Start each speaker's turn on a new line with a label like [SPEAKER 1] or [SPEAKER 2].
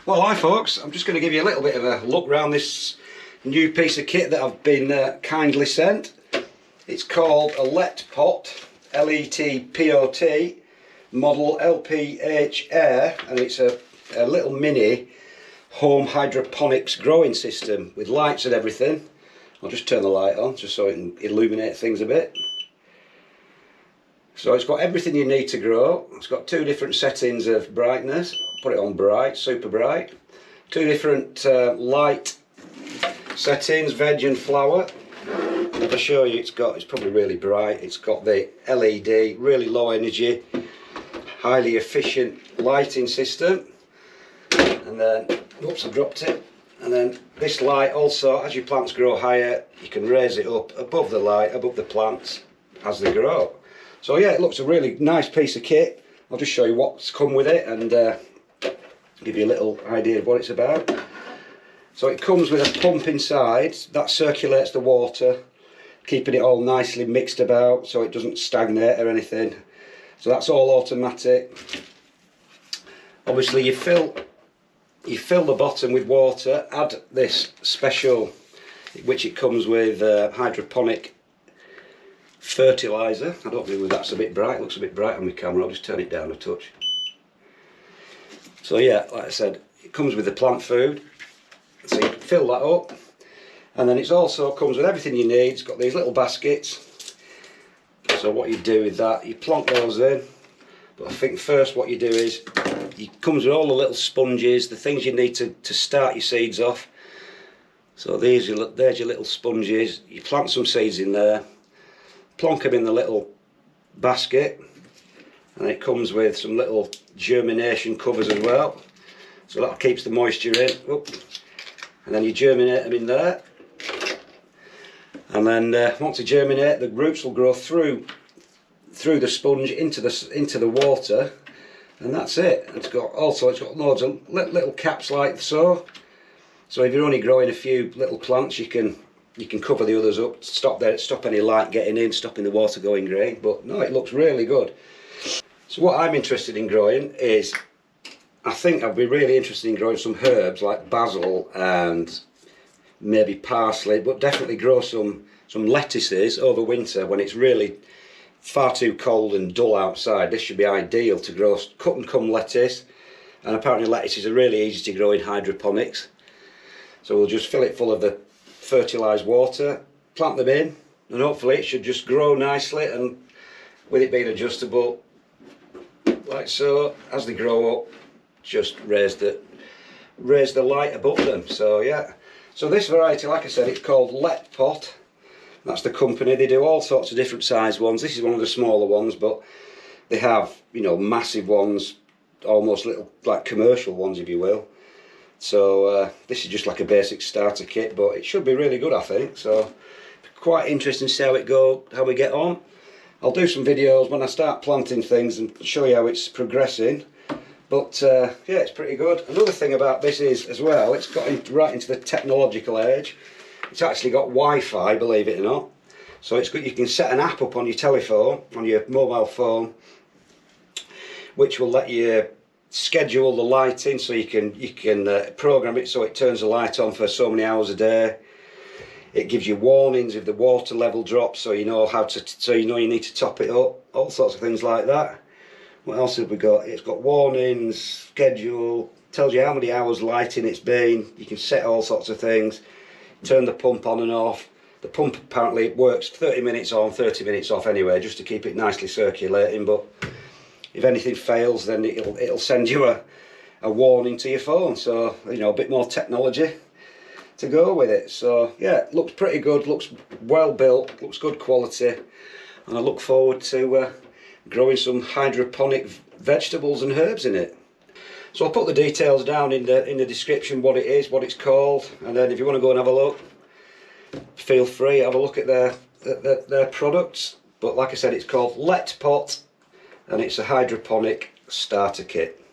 [SPEAKER 1] Well, hi folks, I'm just going to give you a little bit of a look around this new piece of kit that I've been kindly sent. It's called a LetPot, L-E-T-P-O-T, model LPH Air, and it's a little mini home hydroponics growing system with lights and everything. I'll just turn the light on just so it can illuminate things a bit. So it's got everything you need to grow. It's got two different settings of brightness. Put it on bright, super bright. Two different light settings, veg and flower. And if I show you, it's probably really bright. It's got the LED, really low energy, highly efficient lighting system. And then, oops, I dropped it. And then this light also, as your plants grow higher, you can raise it up above the light, above the plants as they grow. So yeah, it looks a really nice piece of kit. I'll just show you what's come with it and give you a little idea of what it's about. So it comes with a pump inside that circulates the water, keeping it all nicely mixed about so it doesn't stagnate or anything. So that's all automatic. Obviously you fill the bottom with water, add this special, which it comes with hydroponic fertilizer. I don't know if that's a bit bright, looks a bit bright on my camera, I'll just turn it down a touch. So yeah, like I said, it comes with the plant food, so you fill that up, and then it also comes with everything you need. It's got these little baskets, so what you do with that, you plonk those in, but I think first what you do is, it comes with all the little sponges, the things you need to start your seeds off. So there's your little sponges, you plant some seeds in there, plonk them in the little basket, and it comes with some little germination covers as well, so that keeps the moisture in. Oop. And then you germinate them in there, and then once they germinate, the roots will grow through the sponge into the water, and that's it. It's got loads of little caps like so. So if you're only growing a few little plants, you can cover the others up, stop any light getting in, stopping the water going grey. But no, it looks really good. So what I'm interested in growing is, I think I'd be really interested in growing some herbs like basil and maybe parsley, but definitely grow some lettuces over winter when it's really far too cold and dull outside. This should be ideal to grow cut and come lettuce, and apparently lettuces are really easy to grow in hydroponics. So we'll just fill it full of the fertilised water, plant them in, and hopefully it should just grow nicely, and with it being adjustable like so, as they grow up, just raise the light above them. So yeah, so this variety, like I said, it's called LetPot. That's the company. They do all sorts of different size ones. This is one of the smaller ones, but they have, you know, massive ones, almost little like commercial ones if you will. So this is just like a basic starter kit, but it should be really good, I think. So quite interesting to see how we get on. I'll do some videos when I start planting things and show you how it's progressing. But yeah, it's pretty good. Another thing about this is as well, it's got right into the technological age. It's actually got Wi-Fi, believe it or not. So it's good. You can set an app up on your telephone, on your mobile phone, which will let you schedule the lighting, so you can program it so it turns the light on for so many hours a day. It gives you warnings if the water level drops, so you know you need to top it up. All sorts of things like that. What else have we got? It's got warnings, schedule, tells you how many hours lighting it's been. You can set all sorts of things. Turn the pump on and off. The pump apparently works 30 minutes on, 30 minutes off anyway, just to keep it nicely circulating. But if anything fails, then it'll send you a warning to your phone. So you know, a bit more technology to go with it. So yeah, it looks pretty good, looks well built, looks good quality, and I look forward to growing some hydroponic vegetables and herbs in it. So I'll put the details down in the description, what it is, what it's called, and then if you want to go and have a look, feel free, have a look at their products. But like I said, it's called LetPot, and it's a hydroponic starter kit.